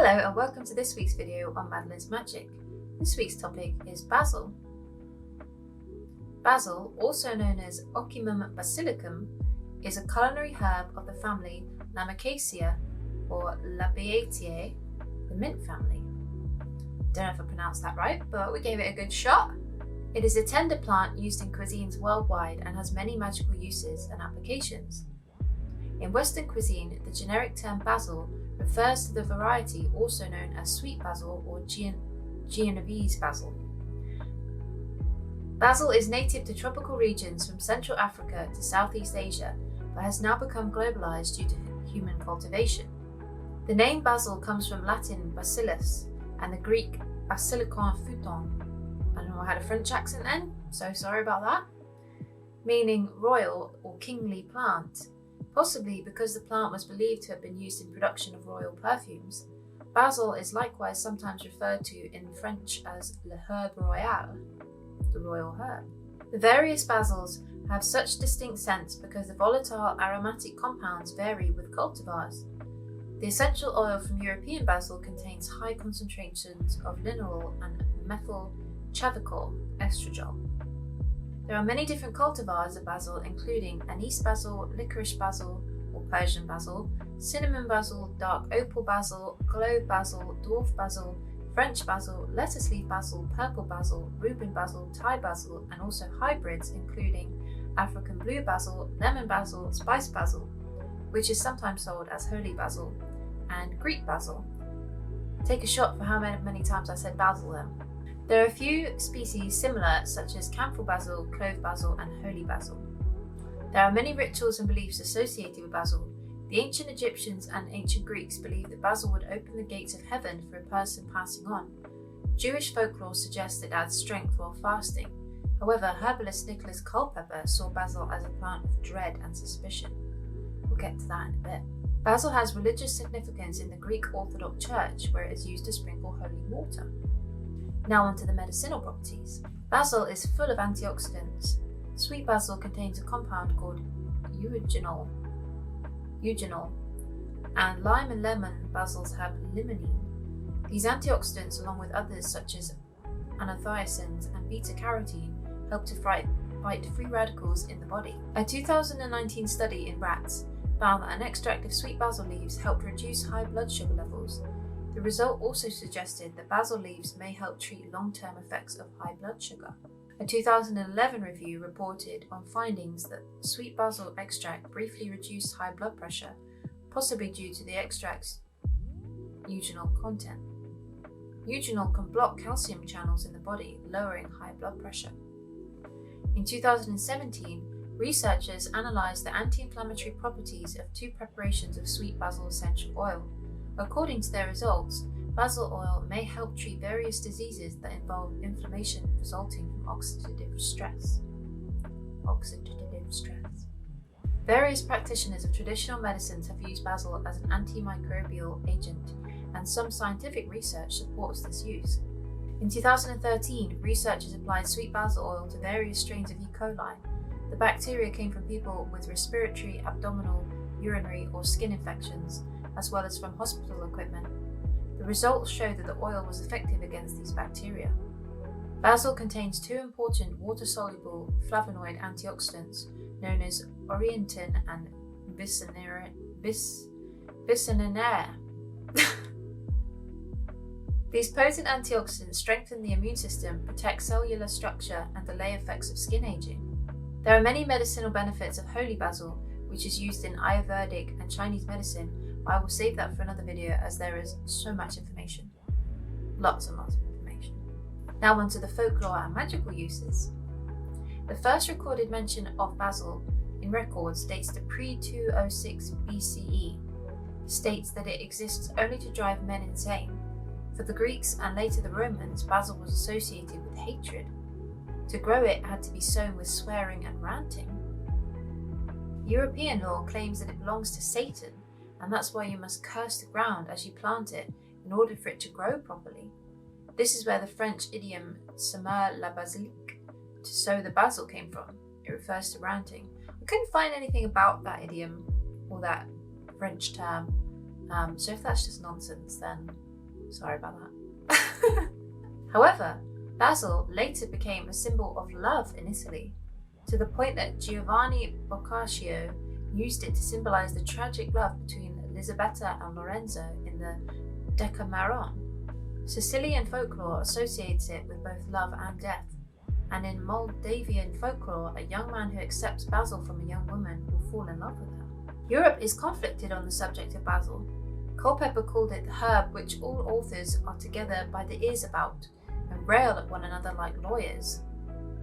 Hello and welcome to this week's video on Madeline's Magic. This week's topic is basil. Basil, also known as Ocimum basilicum, is a culinary herb of the family Lamiaceae or Labiataceae, the mint family. Don't know if I pronounced that right, but we gave it a good shot. It is a tender plant used in cuisines worldwide and has many magical uses and applications. In Western cuisine, the generic term basil refers to the variety also known as sweet basil or Genovese basil. Basil is native to tropical regions from Central Africa to Southeast Asia, but has now become globalized due to human cultivation. The name basil comes from Latin basilis and the Greek Basilicum futon. I don't know, I had a French accent then, so sorry about that. Meaning royal or kingly plant. Possibly because the plant was believed to have been used in production of royal perfumes. Basil is likewise sometimes referred to in French as le herbe royal, the royal herb. The various basils have such distinct scents because the volatile aromatic compounds vary with cultivars. The essential oil from European basil contains high concentrations of linalool and methyl chavicol estradiol. There are many different cultivars of basil, including anise basil, licorice basil or Persian basil, cinnamon basil, dark opal basil, clove basil, dwarf basil, French basil, lettuce leaf basil, purple basil, Reuben basil, Thai basil, and also hybrids including African blue basil, lemon basil, spice basil, which is sometimes sold as holy basil, and Greek basil. Take a shot for how many times I said basil there. There are a few species similar, such as camphor basil, clove basil, and holy basil. There are many rituals and beliefs associated with basil. The ancient Egyptians and ancient Greeks believed that basil would open the gates of heaven for a person passing on. Jewish folklore suggests it adds strength while fasting. However, herbalist Nicholas Culpeper saw basil as a plant of dread and suspicion. We'll get to that in a bit. Basil has religious significance in the Greek Orthodox Church, where it is used to sprinkle holy water. Now onto the medicinal properties. Basil is full of antioxidants. Sweet basil contains a compound called eugenol, and lime and lemon basils have limonene. These antioxidants, along with others such as anthocyanins and beta-carotene, help to fight free radicals in the body. A 2019 study in rats found that an extract of sweet basil leaves helped reduce high blood sugar levels. The result also suggested that basil leaves may help treat long-term effects of high blood sugar. A 2011 review reported on findings that sweet basil extract briefly reduced high blood pressure, possibly due to the extract's eugenol content. Eugenol can block calcium channels in the body, lowering high blood pressure. In 2017, researchers analysed the anti-inflammatory properties of two preparations of sweet basil essential oil. According to their results, basil oil may help treat various diseases that involve inflammation resulting from oxidative stress. Various practitioners of traditional medicines have used basil as an antimicrobial agent, and some scientific research supports this use. In 2013, researchers applied sweet basil oil to various strains of E. coli. The bacteria came from people with respiratory, abdominal, urinary, or skin infections, as well as from hospital equipment. The results showed that the oil was effective against these bacteria. Basil contains two important water-soluble flavonoid antioxidants known as orientin and bisaninaire. These potent antioxidants strengthen the immune system, protect cellular structure, and delay effects of skin aging. There are many medicinal benefits of holy basil, which is used in Ayurvedic and Chinese medicine, but I will save that for another video as there is so much information. Lots and lots of information. Now onto the folklore and magical uses. The first recorded mention of basil in records dates to pre-206 BCE, states that it exists only to drive men insane. For the Greeks and later the Romans, basil was associated with hatred. To grow it had to be sown with swearing and ranting. European law claims that it belongs to Satan, and that's why you must curse the ground as you plant it in order for it to grow properly. This is where the French idiom semer la basilique, to sow the basil, came from. It refers to ranting. I couldn't find anything about that idiom or that French term, so if that's just nonsense, then Sorry about that. However, basil later became a symbol of love in Italy, to the point that Giovanni Boccaccio used it to symbolize the tragic love between Elisabetta and Lorenzo in the Decameron. Sicilian folklore associates it with both love and death, and in Moldavian folklore, a young man who accepts basil from a young woman will fall in love with her. Europe is conflicted on the subject of basil. Culpeper called it the herb which all authors are together by the ears about, and rail at one another like lawyers.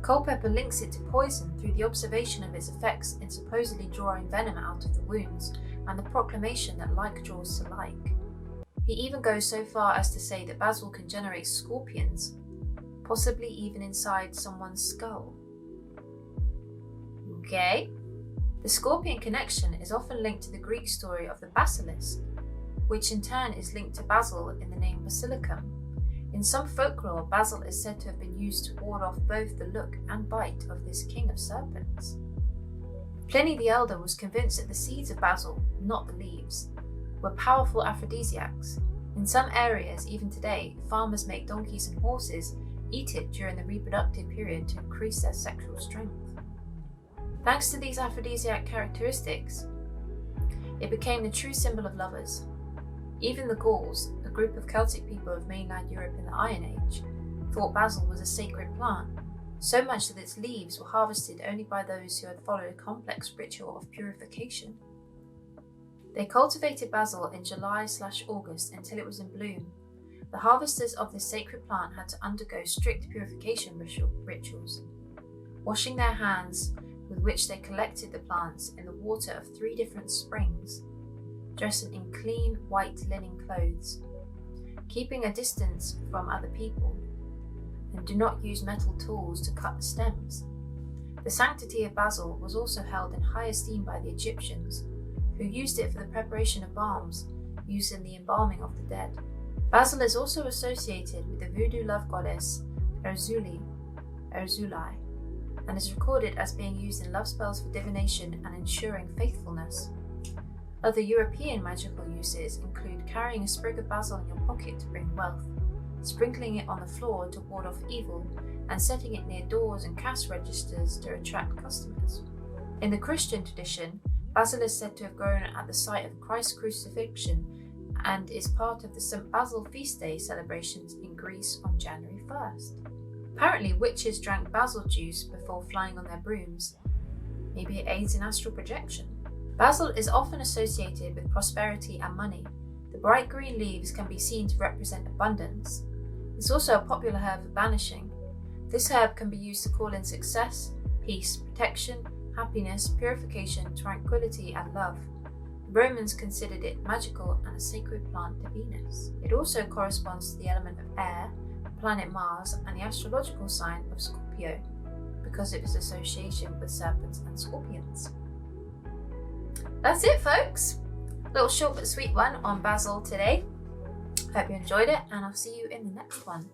Culpeper links it to poison through the observation of its effects in supposedly drawing venom out of the wounds, and the proclamation that like draws to like. He even goes so far as to say that basil can generate scorpions, possibly even inside someone's skull. Okay? The scorpion connection is often linked to the Greek story of the basilisk, which in turn is linked to basil in the name Basilicum. In some folklore, basil is said to have been used to ward off both the look and bite of this king of serpents. Pliny the Elder was convinced that the seeds of basil, not the leaves, were powerful aphrodisiacs. In some areas, even today, farmers make donkeys and horses eat it during the reproductive period to increase their sexual strength. Thanks to these aphrodisiac characteristics, it became the true symbol of lovers. Even the Gauls, a group of Celtic people of mainland Europe in the Iron Age, thought basil was a sacred plant, so much that its leaves were harvested only by those who had followed a complex ritual of purification. They cultivated basil in July/August until it was in bloom. The harvesters of this sacred plant had to undergo strict purification rituals, washing their hands with which they collected the plants in the water of 3 different springs, dressed in clean white linen clothes, keeping a distance from other people, and do not use metal tools to cut the stems. The sanctity of basil was also held in high esteem by the Egyptians, who used it for the preparation of balms used in the embalming of the dead. Basil is also associated with the voodoo love goddess Erzuli, and is recorded as being used in love spells for divination and ensuring faithfulness. Other European magical uses include carrying a sprig of basil in your pocket to bring wealth, sprinkling it on the floor to ward off evil, and setting it near doors and cash registers to attract customers. In the Christian tradition, basil is said to have grown at the site of Christ's crucifixion and is part of the St. Basil feast day celebrations in Greece on January 1st. Apparently, witches drank basil juice before flying on their brooms. Maybe it aids in astral projection. Basil is often associated with prosperity and money. The bright green leaves can be seen to represent abundance. It's also a popular herb for banishing. This herb can be used to call in success, peace, protection, happiness, purification, tranquility, and love. The Romans considered it magical and a sacred plant to Venus. It also corresponds to the element of air, the planet Mars, and the astrological sign of Scorpio, because of its association with serpents and scorpions. That's it, folks. Little short but sweet one on basil today. Hope you enjoyed it, and I'll see you in the next one.